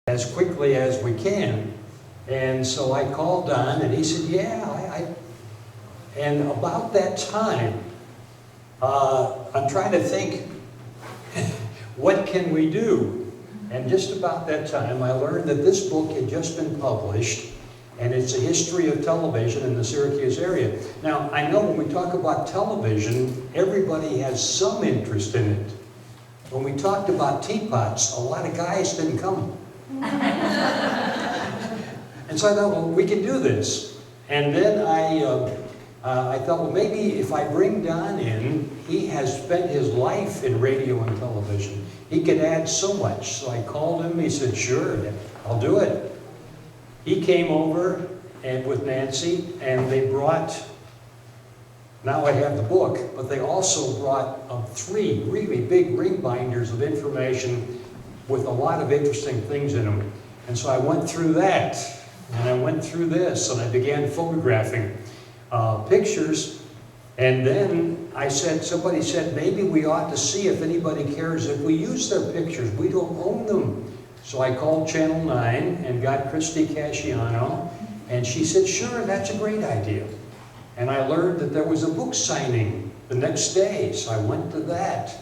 as quickly as we can. And so I called Don, and he said, yeah, and about that time, I'm trying to think, what can we do? And just about that time, I learned that this book had just been published, and it's a history of television in the Syracuse area. Now, I know when we talk about television, everybody has some interest in it. When we talked about teapots, a lot of guys didn't come. And so I thought, well, we can do this. And then I thought, well, maybe if I bring Don in, he has spent his life in radio and television. He could add so much. So I called him, he said, sure, I'll do it. He came over and with Nancy, and they brought, now I have the book, but they also brought 3 really big ring binders of information with a lot of interesting things in them. And so I went through that, and I went through this, and I began photographing pictures. And then somebody said, maybe we ought to see if anybody cares if we use their pictures. We don't own them. So I called Channel 9 and got Christy Casciano, and she said, sure, that's a great idea. And I learned that there was a book signing the next day, so I went to that.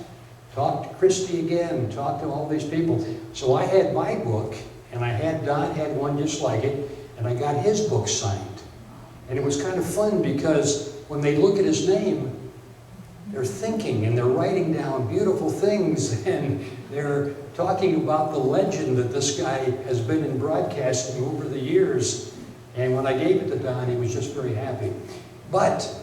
Talked to Christy again, talked to all these people. So I had my book, and Don had one just like it, and I got his book signed. And it was kind of fun because when they look at his name, they're thinking and they're writing down beautiful things, and they're talking about the legend that this guy has been in broadcasting over the years. And when I gave it to Don, he was just very happy. But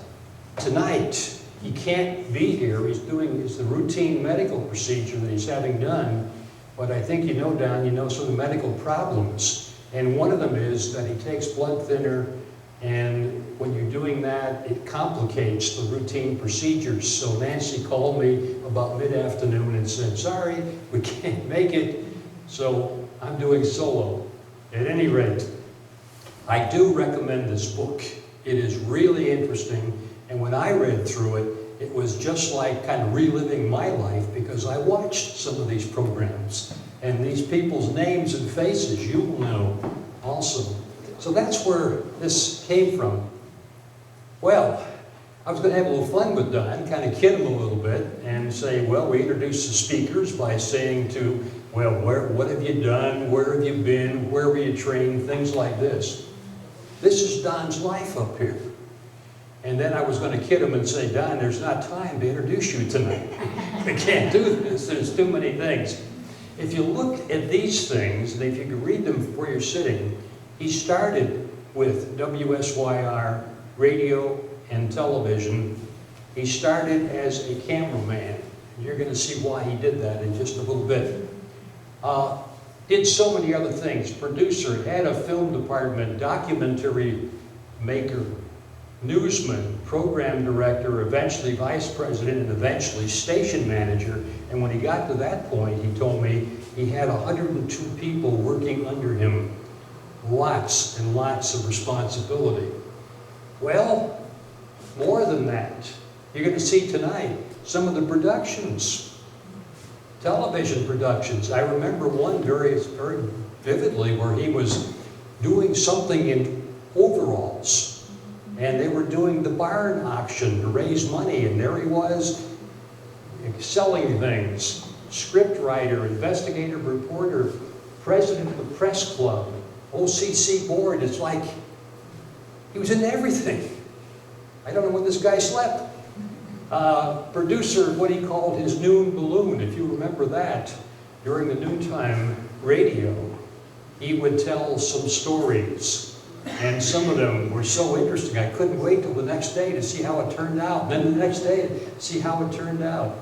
tonight, he can't be here. It's the routine medical procedure that he's having done. But I think you know, Don, you know some of the medical problems. And one of them is that he takes blood thinner, and when you're doing that, it complicates the routine procedures. So Nancy called me about mid-afternoon and said, sorry, we can't make it, so I'm doing solo. At any rate, I do recommend this book. It is really interesting, and when I read through it, it was just like kind of reliving my life, because I watched some of these programs, and these people's names and faces you will know also. So that's where this came from. Well, I was going to have a little fun with Don, kind of kid him a little bit, and say, well, we introduced the speakers by saying well, what have you done, where have you been, where were you trained, things like this. This is Don's life up here. And then I was going to kid him and say, Don, there's not time to introduce you tonight. I can't do this, there's too many things. If you look at these things, and if you can read them where you're sitting, he started with WSYR radio and television. He started as a cameraman. You're going to see why he did that in just a little bit. Did so many other things. Producer, had a film department, documentary maker, newsman, program director, eventually vice president, and eventually station manager. And when he got to that point, he told me he had 102 people working under him. Lots and lots of responsibility. Well, more than that. You're going to see tonight some of the productions, television productions. I remember one very vividly where he was doing something in overalls, and they were doing the barn auction to raise money, and there he was selling things. Script writer, investigative reporter, president of the press club, OCC board. It's like he was into everything. I don't know when this guy slept. Producer, what he called his noon balloon, if you remember that, during the noontime radio, he would tell some stories, and some of them were so interesting I couldn't wait till the next day to see how it turned out, and then the next day to see how it turned out.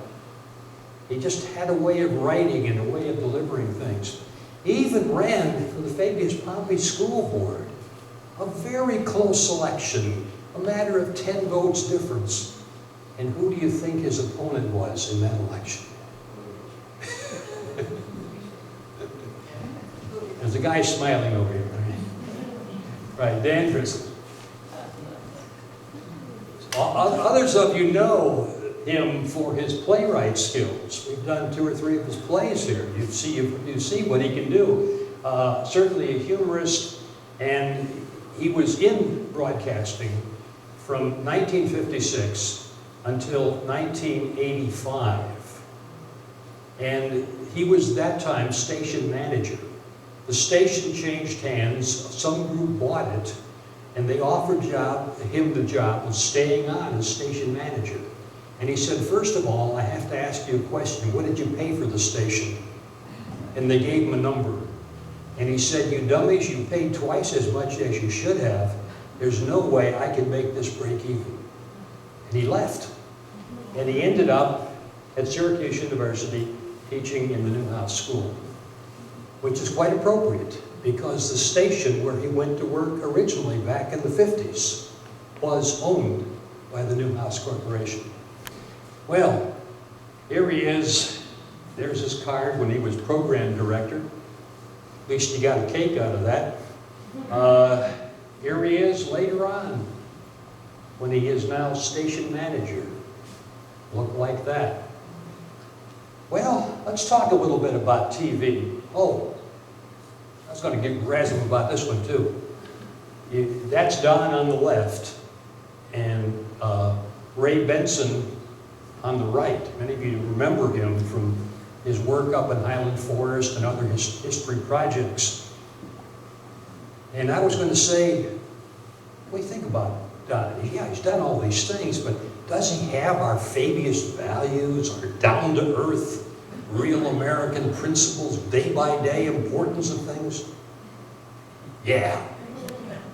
He just had a way of writing and a way of delivering things. He even ran for the Fabius Pompey School Board, a very close election, a matter of 10 votes difference. And who do you think his opponent was in that election? There's a guy smiling over here, right? Right, Dan Driscoll. Others of you know him for his playwright skills. We've done 2 or 3 of his plays here. You see what he can do. certainly a humorist, and he was in broadcasting from 1956 until 1985. And he was that time station manager. The station changed hands, some group bought it, and they offered him the job of staying on as station manager. And he said, first of all, I have to ask you a question. What did you pay for the station? And they gave him a number. And he said, you dummies, you paid twice as much as you should have. There's no way I can make this break even. And he left. And he ended up at Syracuse University teaching in the Newhouse School, which is quite appropriate because the station where he went to work originally back in the 50s was owned by the Newhouse Corporation. Well, here he is. There's his card when he was program director. At least he got a cake out of that. Here he is later on when he is now station manager. Look like that. Well, let's talk a little bit about TV. Oh, I was going to razz him about this one too. That's Don on the left, and Ray Benson on the right. Many of you remember him from his work up in Highland Forest and other history projects. And I was going to say, what do you think about Don? Yeah, he's done all these things, but does he have our Fabius values, our down-to-earth, real American principles, day-by-day importance of things? Yeah.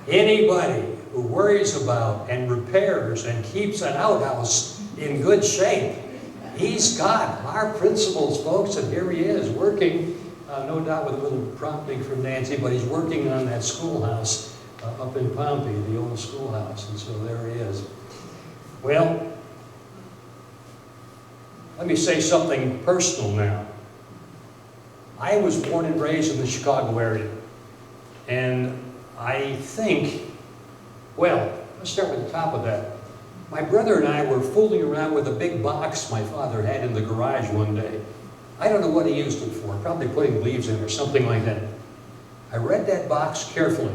Anybody who worries about and repairs and keeps an outhouse in good shape, he's got our principles, folks, and here he is working, no doubt with a little prompting from Nancy, but he's working on that schoolhouse up in Pompey, the old schoolhouse, and so there he is. Well, let me say something personal now. I was born and raised in the Chicago area, and I think, well, let's start with the top of that. My brother and I were fooling around with a big box my father had in the garage one day. I don't know what he used it for, probably putting leaves in or something like that. I read that box carefully,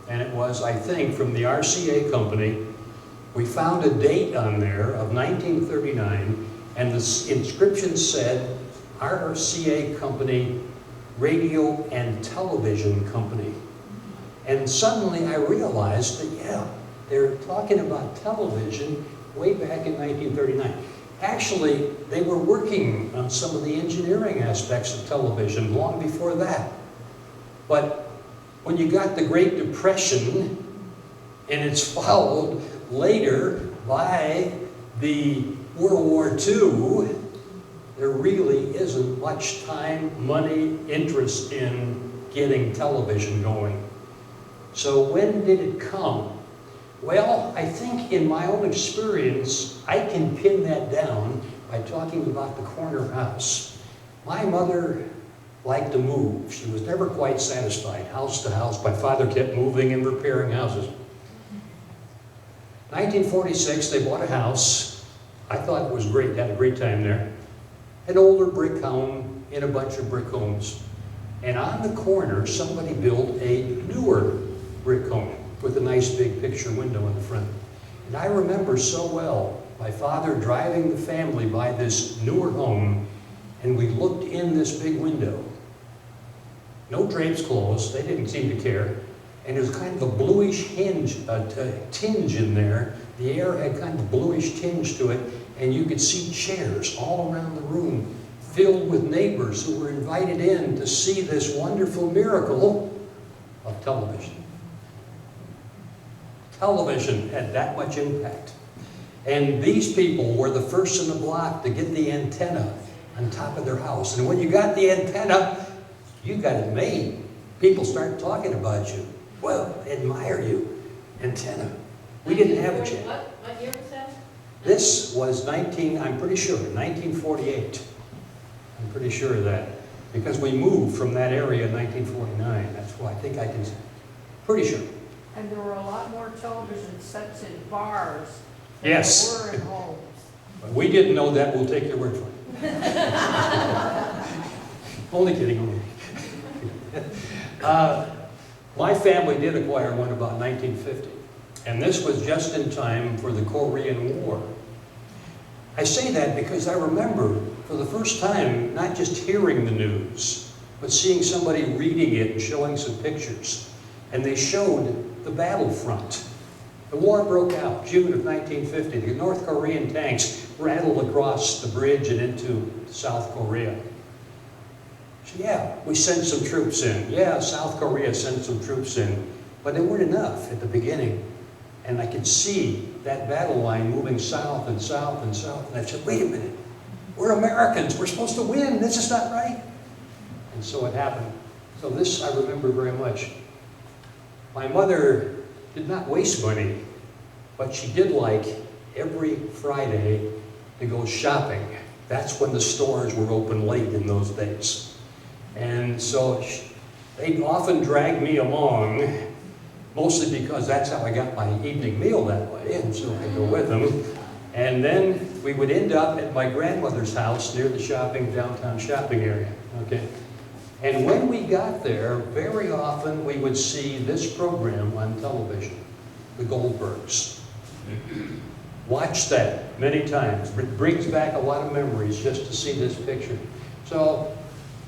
and it was, I think, from the RCA company. We found a date on there of 1939, and the inscription said, RCA Company, Radio and Television Company. And suddenly I realized that, yeah, they're talking about television way back in 1939. Actually, they were working on some of the engineering aspects of television long before that. But when you got the Great Depression, and it's followed later by the World War II, there really isn't much time, money, interest in getting television going. So when did it come? Well, I think in my own experience, I can pin that down by talking about the corner house. My mother liked to move. She was never quite satisfied, house to house. My father kept moving and repairing houses. 1946, they bought a house. I thought it was great, had a great time there. An older brick home in a bunch of brick homes. And on the corner, somebody built a newer brick home with a nice big picture window in the front. And I remember so well my father driving the family by this newer home, and we looked in this big window. No drapes closed, they didn't seem to care. And there was kind of a bluish tinge in there. The air had kind of a bluish tinge to it, and you could see chairs all around the room filled with neighbors who were invited in to see this wonderful miracle of television. Television had that much impact. And these people were the first in the block to get the antenna on top of their house. And when you got the antenna, you got it made. People started talking about you. Well, admire you. Antenna. We didn't have it yet. What year was that? This was I'm pretty sure, 1948. I'm pretty sure of that. Because we moved from that area in 1949. That's why I think I can, pretty sure. And there were a lot more television sets in bars than Yes. there were in homes. But we didn't know that. We'll take your word for it. Only kidding. Only. My family did acquire one about 1950, and this was just in time for the Korean War. I say that because I remember for the first time not just hearing the news, but seeing somebody reading it and showing some pictures. And they showed the battlefront. The war broke out, June of 1950. The North Korean tanks rattled across the bridge and into South Korea. So yeah, we sent some troops in. Yeah, South Korea sent some troops in. But they weren't enough at the beginning. And I could see that battle line moving south and south and south. And I said, wait a minute, we're Americans. We're supposed to win. This is not right. And so it happened. So this I remember very much. My mother did not waste money, but she did like every Friday to go shopping. That's when the stores were open late in those days. And so they'd often drag me along, mostly because that's how I got my evening meal that way, and so I'd go with them. And then we would end up at my grandmother's house near the downtown shopping area. Okay. And when we got there, very often we would see this program on television, the Goldbergs. Watch that many times. It brings back a lot of memories just to see this picture. So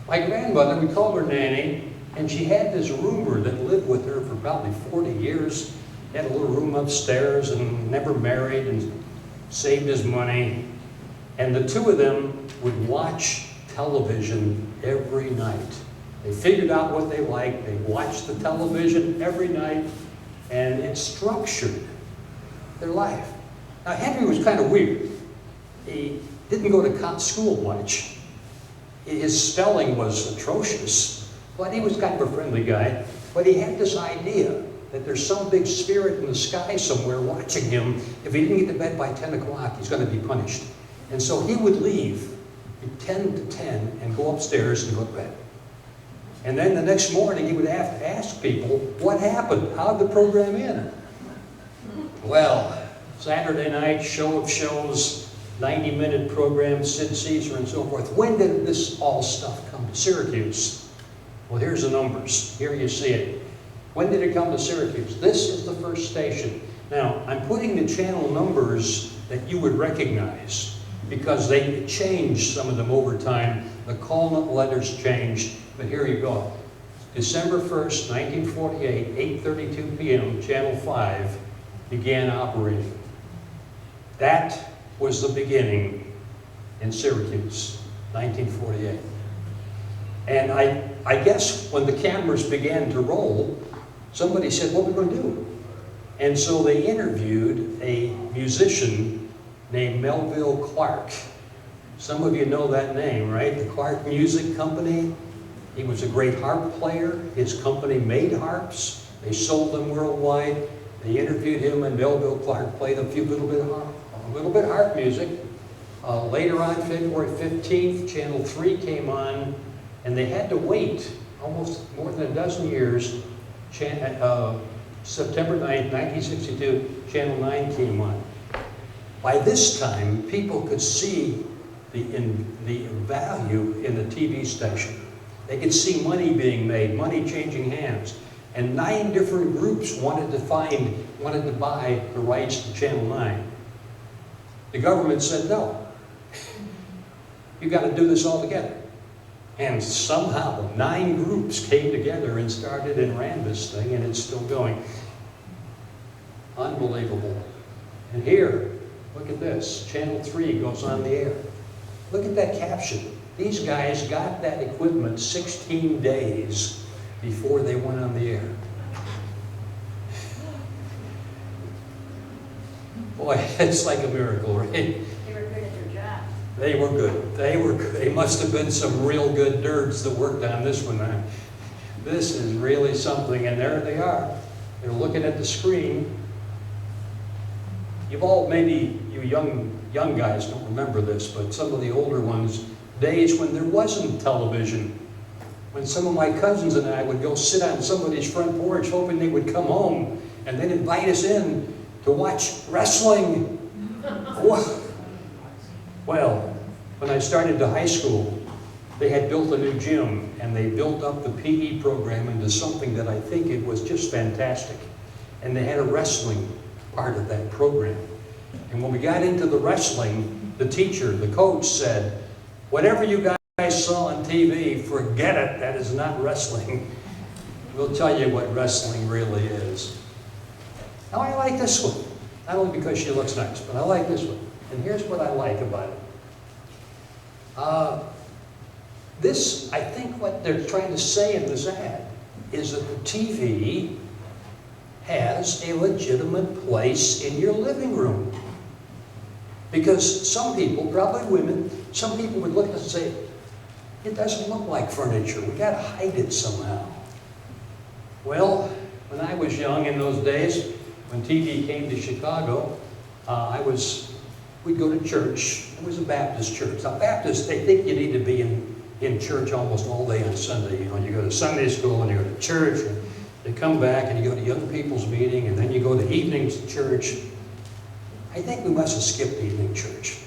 my grandmother, we called her Nanny, and she had this roomer that lived with her for probably 40 years. He had a little room upstairs and never married and saved his money. And the two of them would watch television every night. They figured out what they liked. They watched the television every night, and it structured their life. Now, Henry was kind of weird. He didn't go to school much. His spelling was atrocious, but he was kind of a friendly guy. But he had this idea that there's some big spirit in the sky somewhere watching him. If he didn't get to bed by 10 o'clock, he's going to be punished. And so he would leave at 10 to 10 and go upstairs and go to bed. And then the next morning he would have to ask people, what happened? How'd the program end? Well, Saturday night, show of shows, 90-minute program, Sid Caesar and so forth. When did this all stuff come to Syracuse? Well, here's the numbers. Here you see it. When did it come to Syracuse? This is the first station. Now, I'm putting the channel numbers that you would recognize because they changed some of them over time. The call letters changed, but here you go. December 1st, 1948, 8:32 p.m., Channel 5 began operating. That was the beginning in Syracuse, 1948. And I guess when the cameras began to roll, somebody said, what are we going to do? And so they interviewed a musician named Melville Clark. Some of you know that name, right? The Clark Music Company. He was a great harp player. His company made harps. They sold them worldwide. They interviewed him, and Melville Clark played a little bit of harp music. Later on, February 15th, Channel 3 came on, and they had to wait almost more than a dozen years. September 9th, 1962, Channel 9 came on. By this time, people could see the value in the TV station. They could see money being made, money changing hands. And 9 different groups wanted to buy the rights to Channel 9. The government said, no, you got to do this all together. And somehow 9 groups came together and started and ran this thing, and it's still going. Unbelievable. And here, look at this. Channel 3 goes on the air. Look at that caption. These guys got that equipment 16 days before they went on the air. Boy, it's like a miracle, right? They were good at their job. They were good. They were good. They must have been some real good nerds that worked on this one. This is really something, and there they are. They're looking at the screen. You've all, maybe you young guys don't remember this, but some of the older ones, days when there wasn't television. When some of my cousins and I would go sit on somebody's front porch hoping they would come home and then invite us in to watch wrestling. Well, when I started to high school, They had built a new gym, and they built up the PE program into something that I think it was just fantastic. And they had a wrestling part of that program. And when we got into the wrestling, the teacher, the coach said, whatever you guys saw on TV, forget it, that is not wrestling. We'll tell you what wrestling really is. Now I like this one, not only because she looks nice, but I like this one. And here's what I like about it. This, I think what they're trying to say in this ad is that the TV has a legitimate place in your living room. Because some people, probably women, some people would look at it and say, it doesn't look like furniture, we gotta hide it somehow. Well, when I was young in those days, when TV came to Chicago, we'd go to church. It was a Baptist church. Now Baptists, they think you need to be in church almost all day on Sunday. You know, you go to Sunday school and you go to church, and you come back and you go to young people's meeting, and then you go to evening church. I think we must have skipped evening church.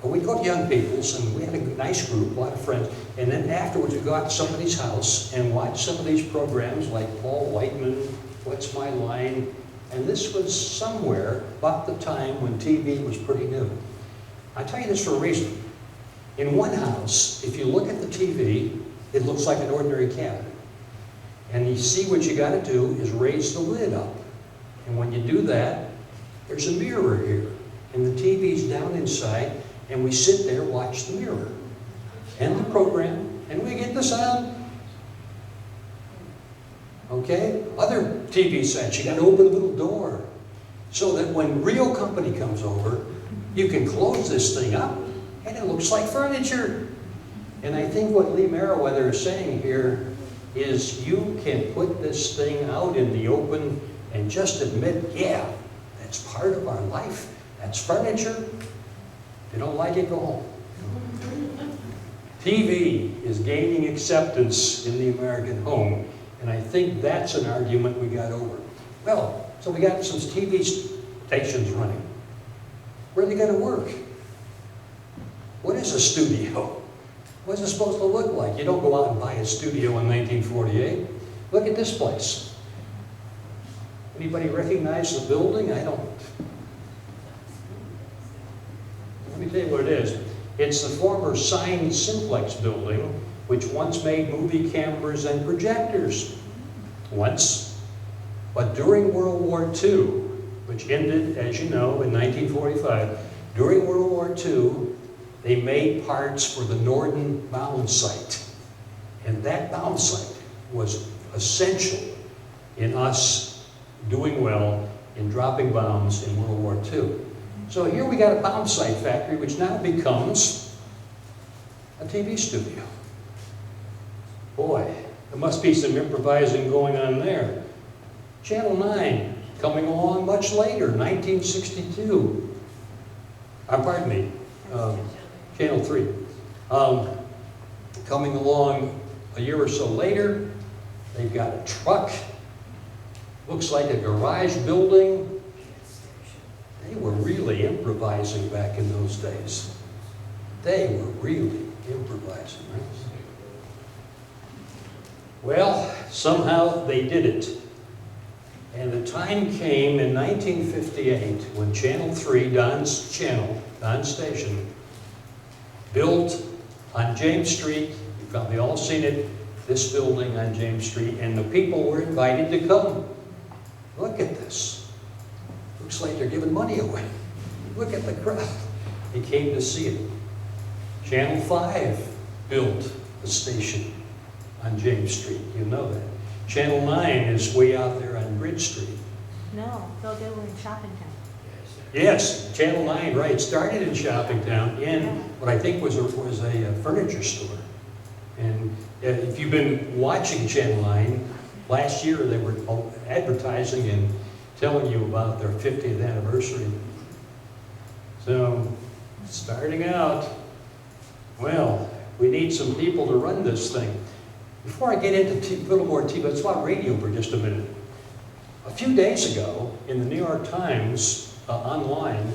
But we'd go to young people's, and we had a nice group, a lot of friends, and then afterwards we'd go out to somebody's house and watch some of these programs like Paul Whiteman, What's My Line, and this was somewhere about the time when TV was pretty new. I tell you this for a reason. In one house, if you look at the TV, it looks like an ordinary cabinet. And you see what you got to do is raise the lid up. And when you do that, there's a mirror here. And the TV's down inside, and we sit there, watch the mirror. And the program, and we get the sound. Okay? Other TV sets, you got to open a little door. So that when real company comes over, you can close this thing up, and it looks like furniture. And I think what Lee Meriwether is saying here is you can put this thing out in the open and just admit, yeah, that's part of our life. That's furniture. If you don't like it, go home. TV is gaining acceptance in the American home, and I think that's an argument we got over. Well, so we got some TV stations running. Where are they going to work? What is a studio? What's it supposed to look like? You don't go out and buy a studio in 1948. Look at this place. Anybody recognize the building? I don't. Let me tell you what it is. It's the former Sign Simplex building, which once made movie cameras and projectors. Once. But during World War II, which ended, as you know, in 1945, during World War II, they made parts for the Norden bomb site. And that bomb site was essential in us doing well in dropping bombs in World War II. So here we got a bomb site factory, which now becomes a TV studio. Boy, there must be some improvising going on there. Channel 9, coming along much later, 1962. Pardon me, Channel 3. Coming along a year or so later, they've got a truck. Looks like a garage building. They were really improvising back in those days. They were really improvising, right? Well, somehow they did it. And the time came in 1958 when Channel 3, Don's channel, Don's station, built on James Street. You've probably all seen it, this building on James Street, and the people were invited to come. Look at this. Looks like they're giving money away. Look at the crowd. They came to see it. Channel 5 built a station on James Street. You know that. Channel 9 is way out there on Bridge Street. No, they were in Shoppingtown. Yes, Channel 9, right. Started in Shoppingtown in what I think was a furniture store. And if you've been watching Channel 9, last year they were advertising and telling you about their 50th anniversary. So, starting out, well, we need some people to run this thing. Before I get into a little more TV, let's talk radio for just a minute. A few days ago, in the New York Times online,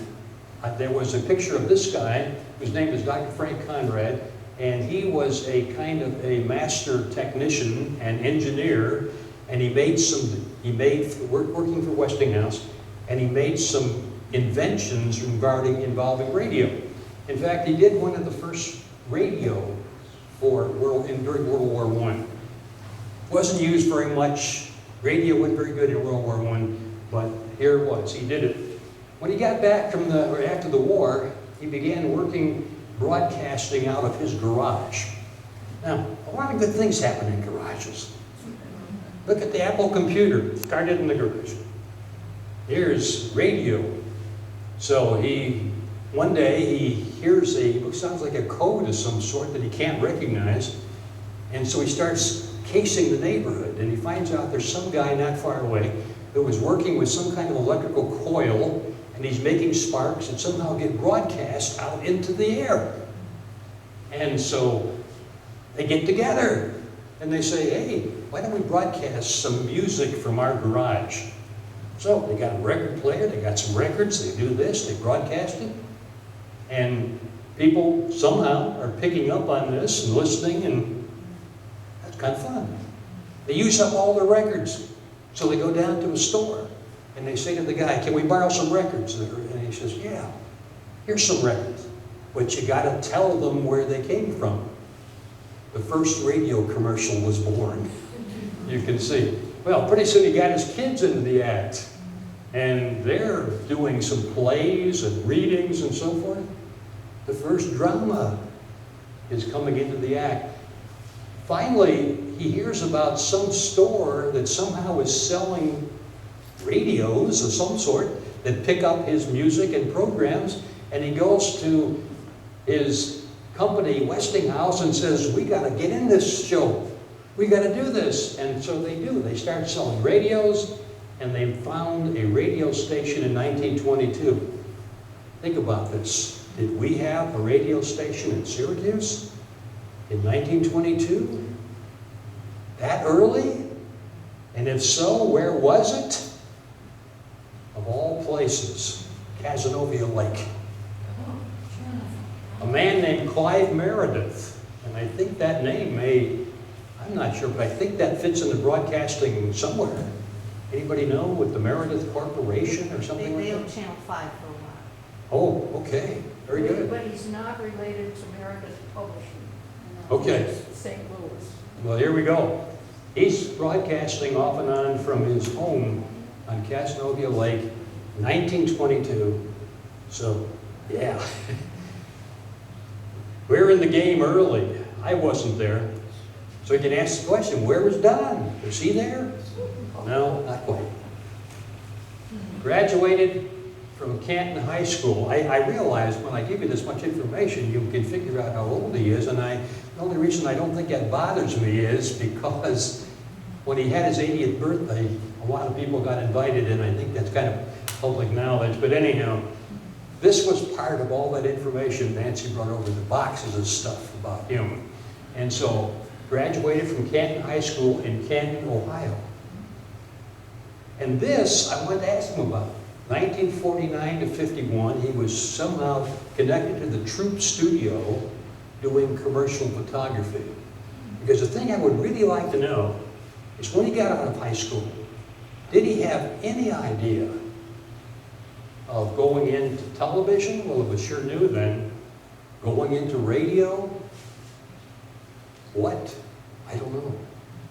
there was a picture of this guy, whose name is Dr. Frank Conrad, and he was a kind of a master technician and engineer, and working for Westinghouse, and he made some inventions involving radio. In fact, he did one of the first radio during World War I. Wasn't used very much. Radio wasn't very good in World War I, but here it was. He did it. When he got back after the war, he began broadcasting out of his garage. Now, a lot of good things happen in garages. Look at the Apple computer, started in the garage. Here's radio. So one day he hears it sounds like a code of some sort that he can't recognize. And so he starts casing the neighborhood, and he finds out there's some guy not far away that was working with some kind of electrical coil, and he's making sparks that somehow get broadcast out into the air. And so they get together, and they say, hey, why don't we broadcast some music from our garage? So they got a record player, they got some records, they do this, they broadcast it, and people somehow are picking up on this and listening, and that's kind of fun. They use up all their records, so they go down to a store, and they say to the guy, can we borrow some records? And he says, yeah, here's some records, but you got to tell them where they came from. The first radio commercial was born, you can see. Well, pretty soon he got his kids into the act, and they're doing some plays and readings and so forth. The first drama is coming into the act. Finally, he hears about some store that somehow is selling radios of some sort that pick up his music and programs, and he goes to his company, Westinghouse, and says, we got to get in this show. We got to do this. And so they do. They start selling radios, and they found a radio station in 1922. Think about this. Did we have a radio station in Syracuse in 1922? That early? And if so, where was it? Of all places, Cazenovia Lake. A man named Clive Meredith, and I think that name I'm not sure, but I think that fits in the broadcasting somewhere. Anybody know, with the Meredith Corporation or something like They that? owned Channel 5 for a while. Oh, okay, very good. But he's not related to Meredith Publishing. Okay. He's St. Louis. Well, here we go. He's broadcasting off and on from his home on Cazenovia Lake, 1922. So, yeah. We're in the game early. I wasn't there. So you can ask the question, where was Don? Was he there? No, not quite. Graduated from Canton High School. I realized when I give you this much information, you can figure out how old he is, and the only reason I don't think that bothers me is because when he had his 80th birthday, a lot of people got invited, and I think that's kind of public knowledge. But anyhow, this was part of all that information Nancy brought over, the boxes of stuff about him. And so, graduated from Canton High School in Canton, Ohio. And this, I wanted to ask him about. 1949 to 51, he was somehow connected to the Troop Studio doing commercial photography. Because the thing I would really like to know is when he got out of high school, did he have any idea of going into television? Well, it was sure new then. Going into radio? What? I don't know.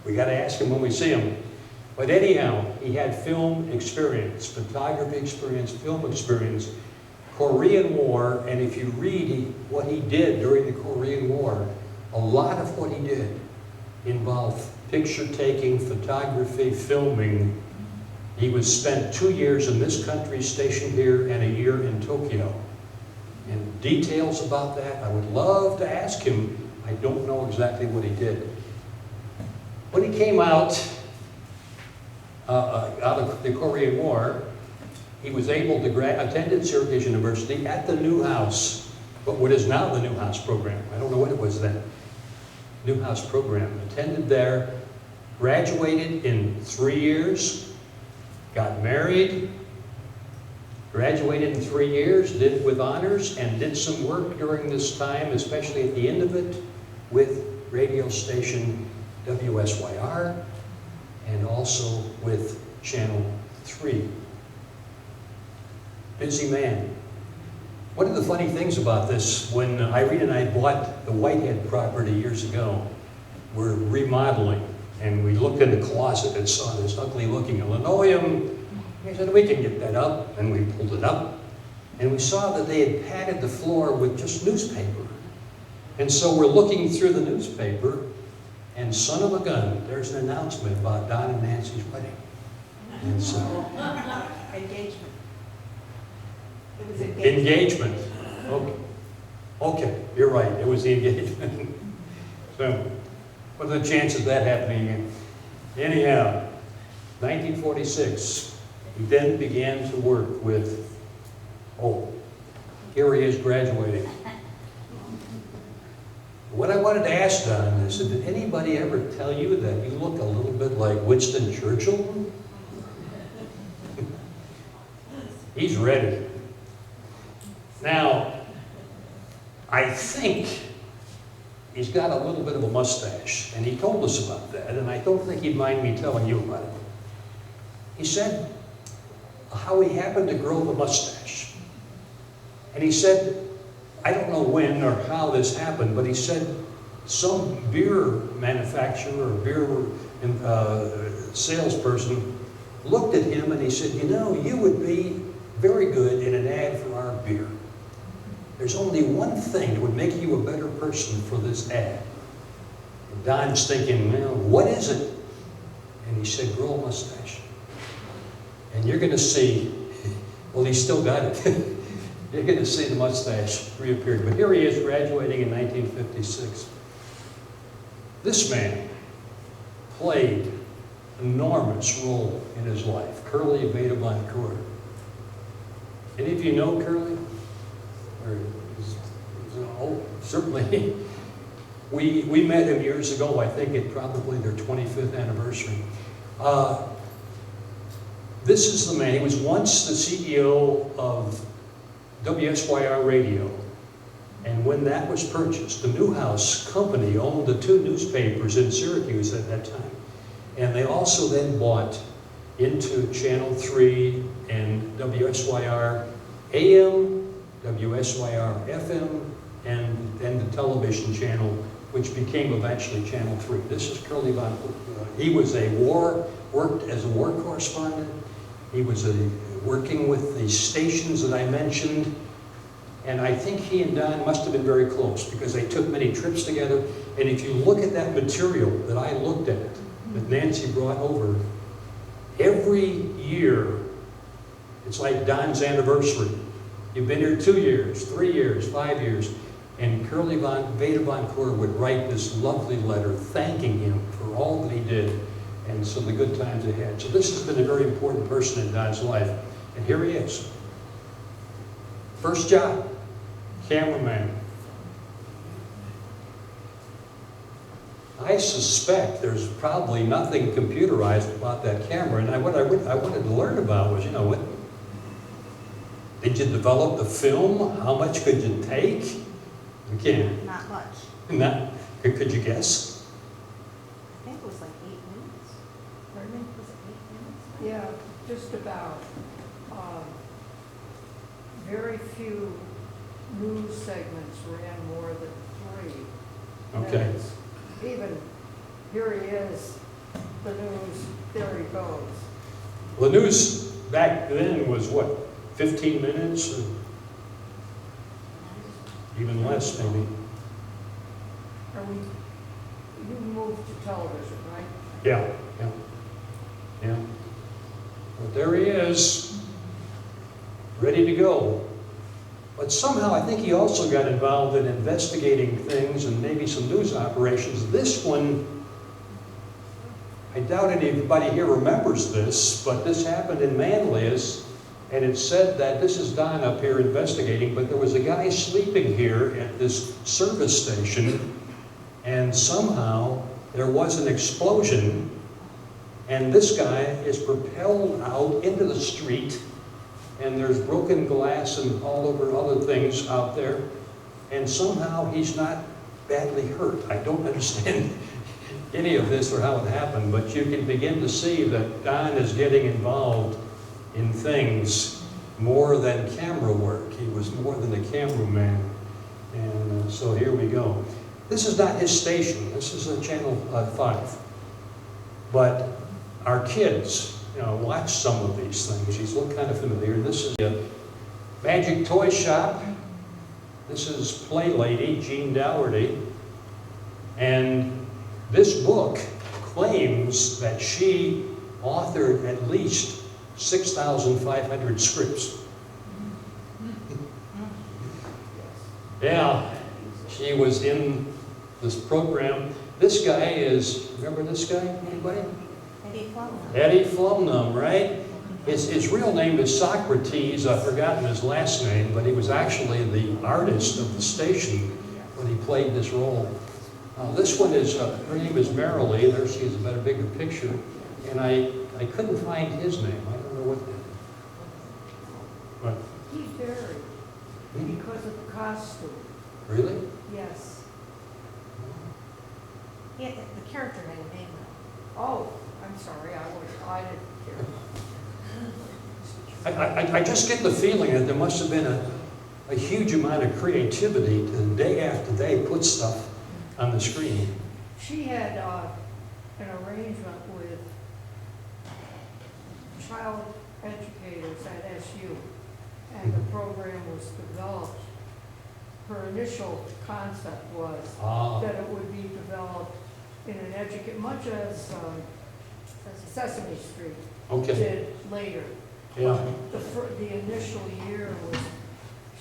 We got to ask him when we see him. But anyhow, he had film experience, photography experience, film experience, Korean War, and if you read what he did during the Korean War, a lot of what he did involved picture taking, photography, filming. He was spent 2 years in this country, stationed here, and a year in Tokyo. And details about that, I would love to ask him. I don't know exactly what he did. When he came out of the Korean War, he was able to attend Syracuse University at the Newhouse, but what is now the Newhouse program. I don't know what it was then. Newhouse program. Attended there, graduated in 3 years, got married, graduated in 3 years, did it with honors, and did some work during this time, especially at the end of it, with radio station WSYR and also with Channel 3. Busy man. One of the funny things about this, when Irene and I bought the Whitehead property years ago, we're remodeling, and we looked in the closet and saw this ugly looking linoleum. We said, we can get that up, and we pulled it up, and we saw that they had padded the floor with just newspaper. And so we're looking through the newspaper, and son of a gun, there's an announcement about Don and Nancy's wedding. And so, Engagement. It was engagement. Okay. Okay, you're right, it was the engagement. So, what are the chances of that happening again? Anyhow, 1946, he then began to work with, here he is graduating. What I wanted to ask Don is, did anybody ever tell you that you look a little bit like Winston Churchill? He's ready. Now, I think he's got a little bit of a mustache, and he told us about that, and I don't think he'd mind me telling you about it. He said how he happened to grow the mustache. And he said, I don't know when or how this happened, but he said some beer manufacturer or beer salesperson looked at him and he said, you know, you would be very good in an ad for our beer. There's only one thing that would make you a better person for this ad. And Don's thinking, well, what is it? And he said, grow a mustache. And you're going to see, well, he's still got it. You're going to see the mustache reappeared. But here he is graduating in 1956. This man played an enormous role in his life. Curly Veda-Von-Coeur. Any of you know Curly? Certainly. We met him years ago, I think at probably their 25th anniversary. This is the man, he was once the CEO of WSYR Radio. And when that was purchased, the Newhouse Company owned the two newspapers in Syracuse at that time. And they also then bought into Channel 3 and WSYR AM, WSYR FM, and then the television channel, which became eventually Channel 3. This is Curly Von. He was worked as a war correspondent. He was working with the stations that I mentioned. And I think he and Don must have been very close because they took many trips together. And if you look at that material that I looked at, that Nancy brought over, every year, it's like Don's anniversary. You've been here 2 years, 3 years, 5 years. And Curly Veda-Von-Coeur would write this lovely letter thanking him for all that he did and so the good times they had. So this has been a very important person in Don's life. And here he is. First job, cameraman. I suspect there's probably nothing computerized about that camera. And what I wanted to learn about was, what did you develop the film? How much could you take? We can't. Not much. Could you guess? I think it was like 8 minutes. Pardon me? Was it 8 minutes? Yeah, just about. Very few news segments ran more than 3. Okay. Minutes. Even, here he is, the news, there he goes. Well, the news back then was what, 15 minutes? Or even less, maybe. You moved to television, right? Yeah. But there he is, ready to go. But somehow I think he also got involved in investigating things and maybe some news operations. This one, I doubt anybody here remembers this, but this happened in Manlius, and it said that this is Don up here investigating, but there was a guy sleeping here at this service station, and somehow there was an explosion, and this guy is propelled out into the street, and there's broken glass and all over other things out there, and somehow he's not badly hurt. I don't understand any of this or how it happened, but you can begin to see that Don is getting involved in things more than camera work. He was more than a cameraman. And so here we go. This is not his station. This is a Channel 5. But our kids, watch some of these things. These look kind of familiar. This is a Magic Toy Shop. This is Play Lady, Jean Dougherty. And this book claims that she authored at least 6,500 scripts. Yeah, she was in this program. This guy is, remember this guy, anybody? Eddie Flumnum. Eddie Flumnum, right? His real name is Socrates. I've forgotten his last name, but he was actually the artist of the station when he played this role. This one is, her name is Marilee. There she is, about a bigger picture. And I couldn't find his name. I don't know what. He varied because of the costume. Really? Yes. Yeah, the character had a name though. Oh, I'm sorry, I didn't hear. I just get the feeling that there must have been a huge amount of creativity to day after day put stuff on the screen. She had an arrangement with child educators at SU, and the program was developed. Her initial concept was that it would be developed in an much as Sesame Street did later. Yeah. The initial year was,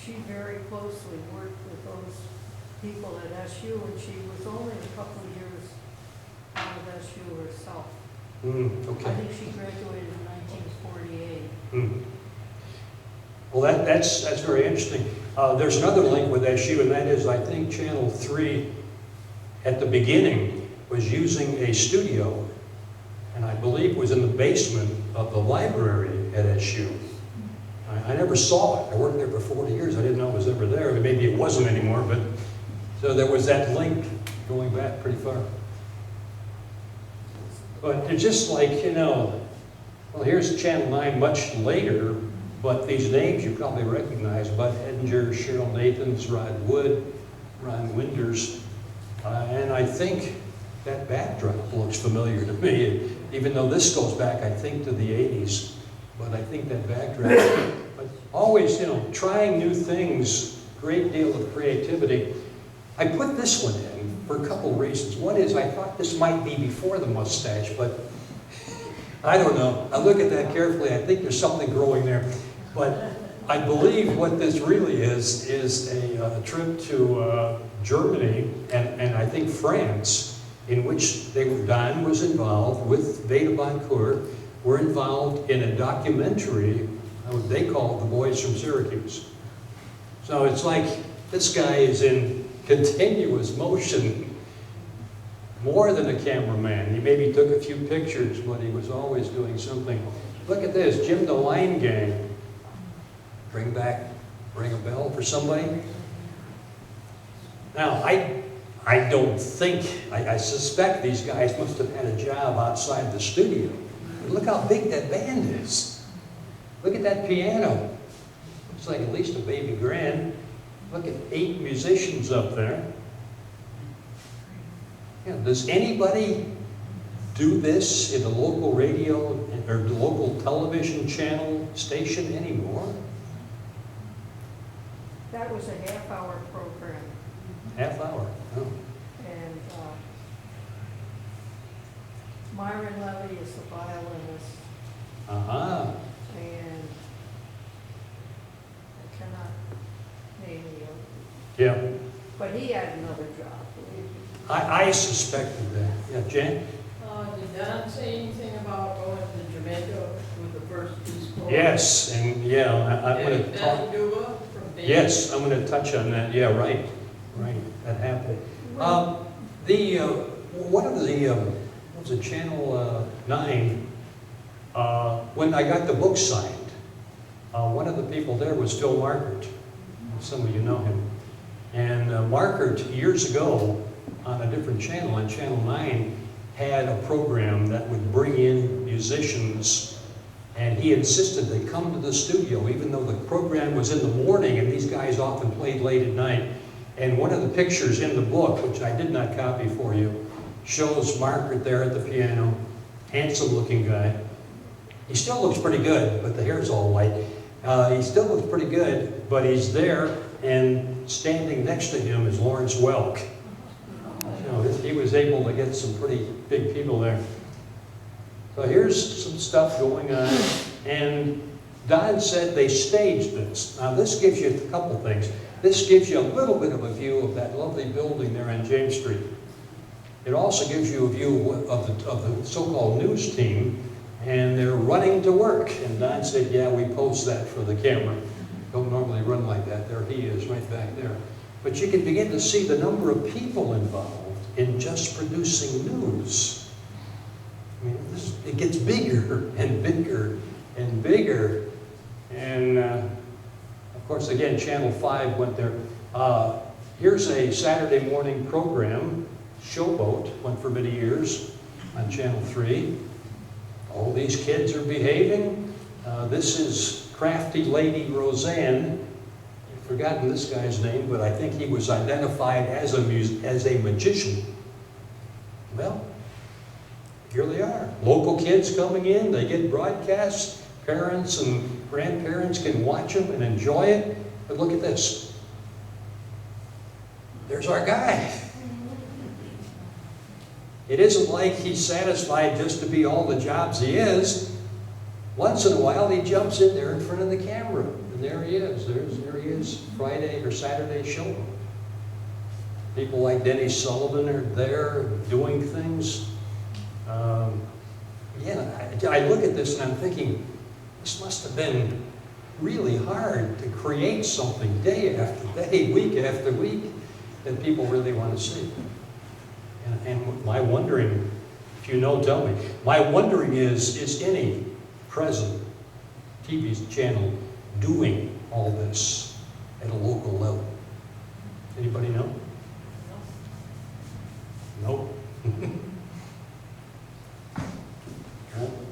she very closely worked with those people at SU, and she was only a couple of years out of SU herself. Okay. I think she graduated in 1948. Well, that's very interesting. There's another link with SU, and that is, I think, Channel 3 at the beginning was using a studio, and I believe was in the basement of the library at SU. I never saw it. I worked there for 40 years. I didn't know it was ever there. Maybe it wasn't anymore, but so there was that link going back pretty far. But it's just like, well, here's Channel 9 much later, but these names you probably recognize: Bud Edinger, Cheryl Nathans, Rod Wood, Ron Winders, and I think that backdrop looks familiar to me, even though this goes back, I think, to the 80s. But I think that backdrop, but always, trying new things, great deal of creativity. I put this one in for a couple of reasons. One is I thought this might be before the mustache, but I don't know. I look at that carefully. I think there's something growing there. But I believe what this really is a trip to Germany and I think France, in which Don was involved with Veda Boncourt, were involved in a documentary they called The Boys from Syracuse. So it's like this guy is in continuous motion, more than a cameraman. He maybe took a few pictures, but he was always doing something. Look at this, Jim the Line Gang. Ring a bell for somebody? Now, I don't think, I suspect these guys must have had a job outside the studio. But look how big that band is. Look at that piano. It's like at least a baby grand. Look at 8 musicians up there. Does anybody do this in the local radio or the local television channel station anymore? That was a half-hour program. Half hour, oh. And Myron Levy is the violinist. Uh-huh. And I cannot name the other. Yeah. But he had another job. I suspected that. Yeah, Jan? Did Don say anything about going to Jamaica with the first Peace Corps? Yes, and yeah, I'm going to talk. Yes, I'm going to touch on that. Yeah, right, that happened. One of the, what was it, Channel 9, when I got the book signed, one of the people there was Phil Margaret. Some of you know him. And Markert, years ago, on a different channel, on Channel 9, had a program that would bring in musicians, and he insisted they come to the studio, even though the program was in the morning, and these guys often played late at night. And one of the pictures in the book, which I did not copy for you, shows Markert there at the piano, handsome-looking guy. He still looks pretty good, but the hair's all white. He still looks pretty good, but he's there, and standing next to him is Lawrence Welk. So he was able to get some pretty big people there. So here's some stuff going on, and Don said they staged this. Now this gives you a couple things. This gives you a little bit of a view of that lovely building there on James Street. It also gives you a view of the so-called news team, and they're running to work. And Don said, yeah, we post that for the camera. Don't normally run like that. There he is, right back there. But you can begin to see the number of people involved in just producing news. I mean, it gets bigger and bigger and bigger. And of course, again, Channel 5 went there. Here's a Saturday morning program, Showboat, went for many years on Channel 3. All these kids are behaving. This is crafty Lady Roseanne. I've forgotten this guy's name, but I think he was identified as a magician. Well, here they are. Local kids coming in, they get broadcasts. Parents and grandparents can watch them and enjoy it. But look at this. There's our guy. It isn't like he's satisfied just to be all the jobs he is. Once in a while, he jumps in there in front of the camera. And there he is. There he is, Friday or Saturday show. People like Denny Sullivan are there doing things. I look at this and I'm thinking, this must have been really hard to create something day after day, week after week, that people really want to see. And my wondering, if you know, tell me, my wondering is any present TV channel doing all this at a local level? Anybody know? Nope.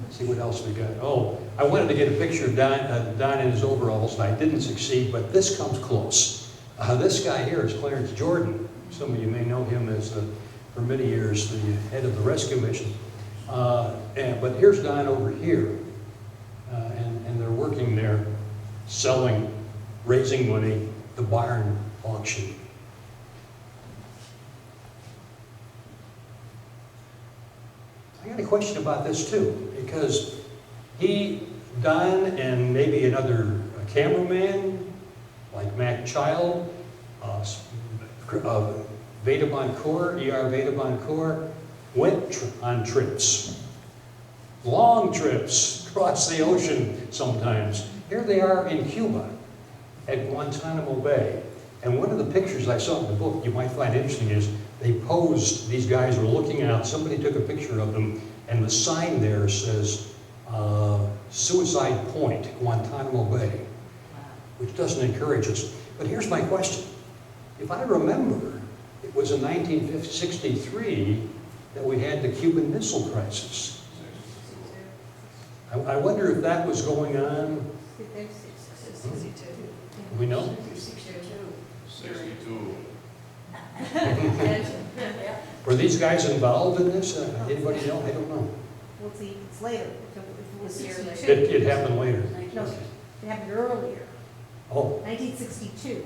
Let's see what else we got. Oh, I wanted to get a picture of Don in his overalls, and I didn't succeed, but this comes close. This guy here is Clarence Jordan. Some of you may know him as, for many years, the head of the rescue mission. But here's Don over here, and they're working there, selling, raising money, the barn auction. I got a question about this too, because Don, and maybe another cameraman, like Mac Child, Veda Boncourt, E.R. Veda Boncourt, went on trips, long trips across the ocean sometimes. Here they are in Cuba, at Guantanamo Bay. And one of the pictures I saw in the book you might find interesting is they posed, these guys were looking out, somebody took a picture of them, and the sign there says, Suicide Point, Guantanamo Bay, which doesn't encourage us. But here's my question. If I remember, it was in 1963 that we had the Cuban Missile Crisis. I wonder if that was going on. We know? 62. Yeah. Were these guys involved in this? Anybody know? I don't know. Well, see, it's later. If it was 62. It happened later. No, it happened earlier. Oh, 1962.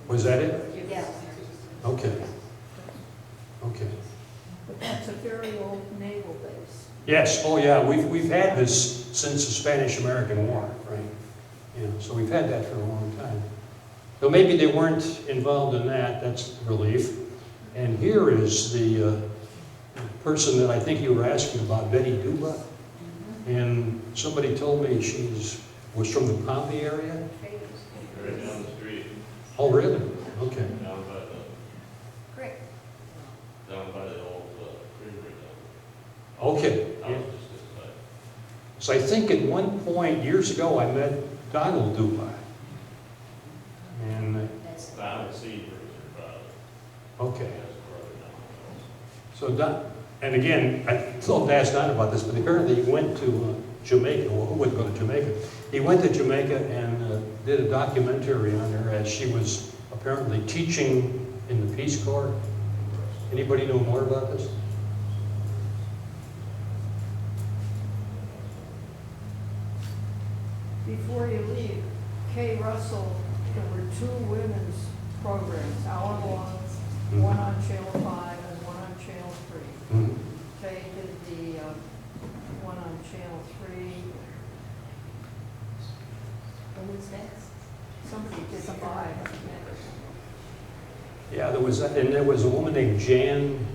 was that it? Yeah. Okay. Okay. But that's a very old naval base. Yes, oh yeah, we've had this since the Spanish-American War, right? Yeah, so we've had that for a long time. So maybe they weren't involved in that, that's a relief. And here is the person that I think you were asking about, Betty Duba. And somebody told me was from the Pompey area? Right down the street. Oh, really? Okay. Down by Great. the old creamery down Okay. there. Yeah. That was just this side. So I think at one point, years ago, I met Donald Duba. And Down at sea. So Don, and again, I still have to ask Don about this, but apparently he went to Jamaica. Well, who wouldn't go to Jamaica? He went to Jamaica and did a documentary on her as she was apparently teaching in the Peace Corps. Anybody know more about this? Before you leave, Kay Russell, there were 2 women's programs, hour-long, one on Channel 5 and one on Channel 3. Mm-hmm. Kay did the one on Channel 3. Women's Day. Somebody did 5. Yeah, there was, and there was a woman named Jan.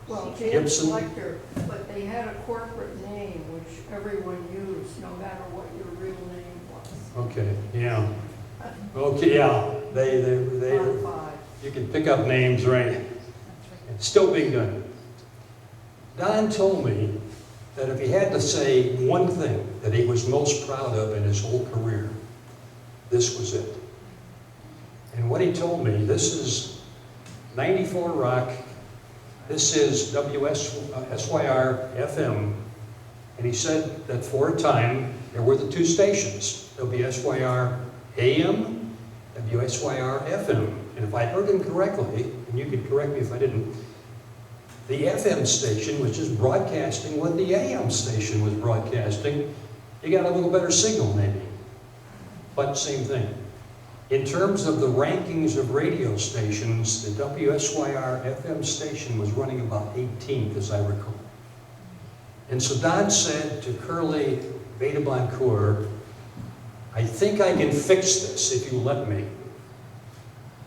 Well, Jan Gibson? Selector, but they had a corporate name which everyone used, no matter what your real name was. Okay, yeah. Okay, yeah, they On 5. you can pick up names, right? It's still being done. Don told me that if he had to say one thing that he was most proud of in his whole career, this was it. And what he told me, this is 94 Rock, this is SYR FM, and he said that for a time there were the 2 stations, WSYR AM, WSYR FM. And if I heard him correctly, and you can correct me if I didn't, the FM station was just broadcasting what the AM station was broadcasting. You got a little better signal maybe, but same thing. In terms of the rankings of radio stations, the WSYR FM station was running about 18th, as I recall. And so Don said to Curly Beta-Boncourt, I think I can fix this if you let me.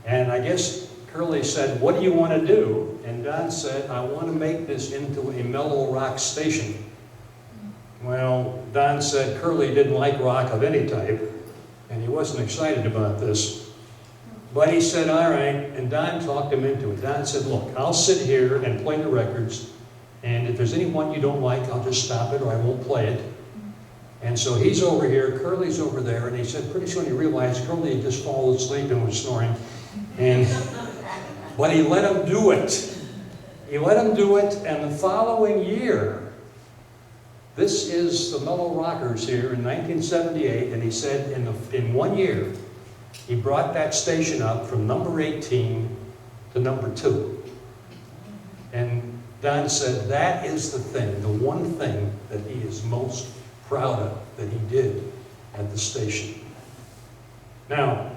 And I guess Curly said, what do you want to do? And Don said, I want to make this into a mellow rock station. Well, Don said Curly didn't like rock of any type, and he wasn't excited about this. But he said, all right, and Don talked him into it. Don said, look, I'll sit here and play the records, and if there's any one you don't like, I'll just stop it or I won't play it. And so he's over here, Curly's over there, and he said pretty soon he realized Curly had just fallen asleep and was snoring. But he let him do it. He let him do it, and the following year, this is the Mellow Rockers here in 1978, and he said in 1 year, he brought that station up from number 18 to number 2. And Don said that is the thing, the one thing that he is most proud of that he did at the station. Now,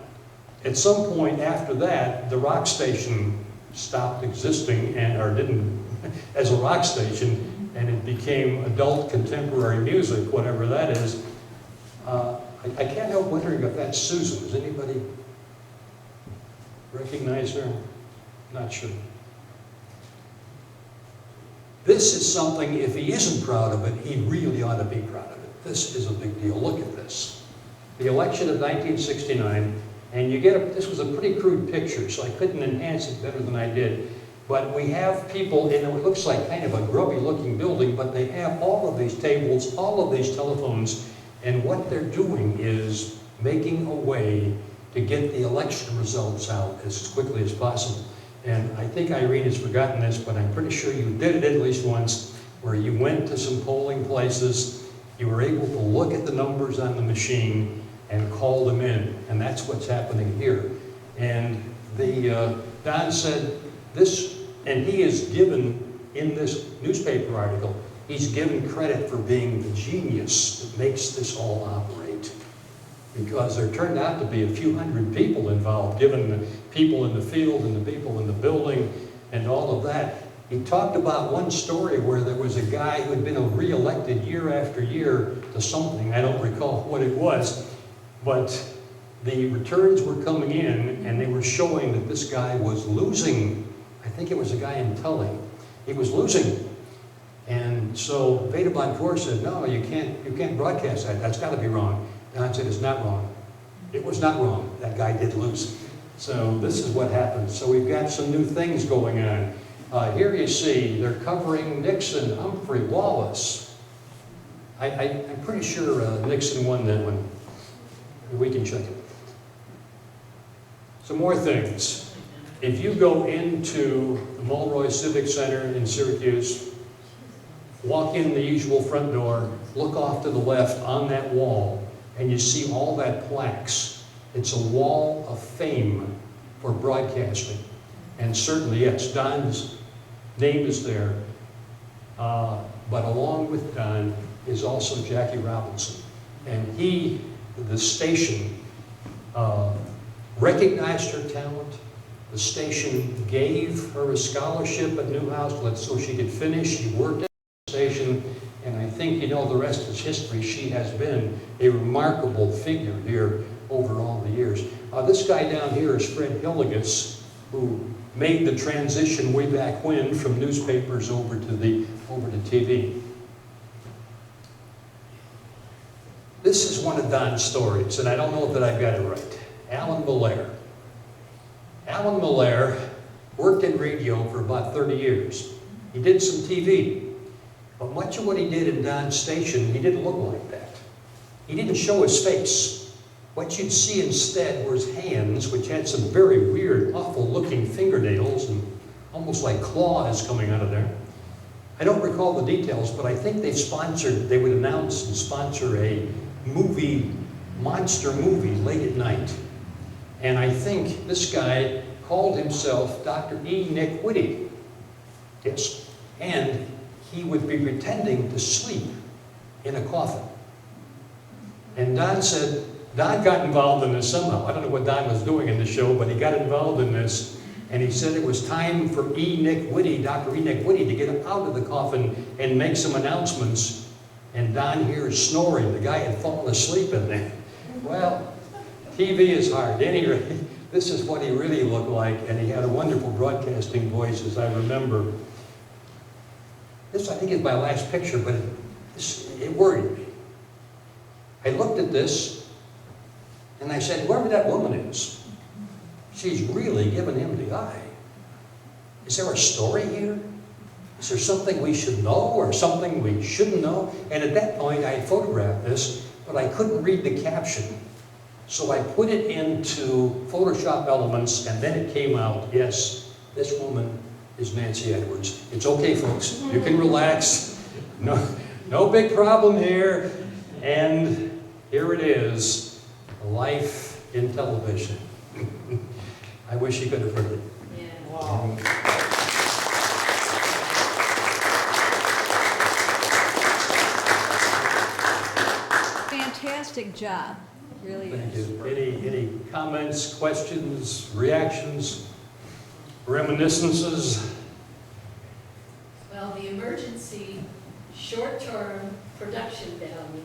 at some point after that, the rock station stopped existing or didn't as a rock station, and it became adult contemporary music, whatever that is. I can't help wondering if that's Susan. Does anybody recognize her? Not sure. This is something, if he isn't proud of it, he really ought to be proud of it. This is a big deal. Look at this. The election of 1969, and you get this was a pretty crude picture, so I couldn't enhance it better than I did. But we have people in what looks like kind of a grubby looking building, but they have all of these tables, all of these telephones, and what they're doing is making a way to get the election results out as quickly as possible. And I think Irene has forgotten this, but I'm pretty sure you did it at least once, where you went to some polling places, you were able to look at the numbers on the machine and call them in, and that's what's happening here. And Don said this, and he is given, in this newspaper article, he's given credit for being the genius that makes this all operate. Because there turned out to be a few hundred people involved, given the people in the field and the people in the building and all of that. He talked about one story where there was a guy who had been re-elected year after year to something. I don't recall what it was, but the returns were coming in and they were showing that this guy was losing. I think it was a guy in Tully. He was losing. And so Beta-Boncourt said, no, you can't broadcast that. That's got to be wrong. Don said, it's not wrong. It was not wrong. That guy did lose. So this is what happened. So we've got some new things going on. Here you see, they're covering Nixon, Humphrey, Wallace. I'm pretty sure Nixon won that one. We can check it. Some more things. if you go into the Mulroy Civic Center in Syracuse, walk in the usual front door, look off to the left on that wall, and you see all that plaques. It's a wall of fame for broadcasting. And certainly, yes, Don's name is there. But along with Don is also Jackie Robinson. And the station, recognized her talent. The station gave her a scholarship at Newhouse so she could finish. She worked at the station, and I think you know the rest is history. She has been a remarkable figure here over all the years. This guy down here is Fred Hilligus, who made the transition way back when from newspapers over to TV. This is one of Don's stories, and I don't know that I've got it right. Alan Miller. Alan Miller worked in radio for about 30 years. He did some TV, but much of what he did in Don's station, he didn't look like that. He didn't show his face. What you'd see instead were his hands, which had some very weird, awful-looking fingernails and almost like claws coming out of there. I don't recall the details, but I think they would announce and sponsor a monster movie late at night. And I think this guy called himself Dr. E. Nick Whitty. Yes. And he would be pretending to sleep in a coffin. And Don said, Don got involved in this somehow. I don't know what Don was doing in the show, but he got involved in this. And he said it was time for Dr. E. Nick Whitty, to get out of the coffin and make some announcements. And Don here is snoring. The guy had fallen asleep in there. Well, TV is hard. At any rate, this is what he really looked like, and he had a wonderful broadcasting voice, as I remember. This, I think, is my last picture, but it worried me. I looked at this, and I said, whoever that woman is, she's really giving him the eye. Is there a story here? Is there something we should know or something we shouldn't know? And at that point, I had photographed this, but I couldn't read the caption. So I put it into Photoshop Elements, and then it came out, yes, this woman is Nancy Edwards. It's okay, folks. You can relax. No big problem here. And here it is, life in television. I wish you could have heard it. Yeah. Wow. Fantastic job, really Thank is. you. Any comments, questions, reactions, reminiscences? Well, the emergency short-term production value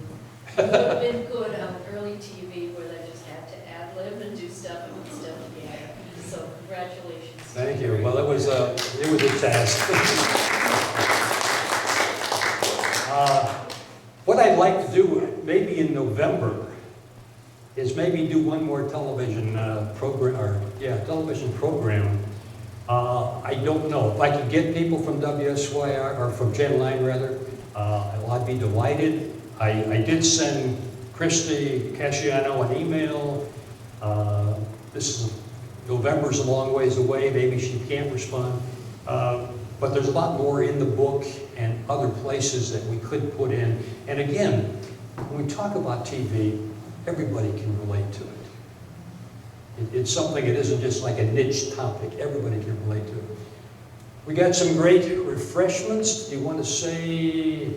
would have been good on early TV where they just had to ad-lib and do stuff and put stuff together. So congratulations. Thank you. Well, it was a task. What I'd like to do, maybe in November, is maybe do one more television television program. I don't know. If I could get people from WSYR, or from Channel 9 rather, I'd be delighted. I did send Christy Casciano an email. November's a long ways away. Maybe she can't respond. But there's a lot more in the book and other places that we could put in. And again, when we talk about TV, everybody can relate to it. It's something that isn't just like a niche topic. Everybody can relate to it. We got some great refreshments. Do you want to say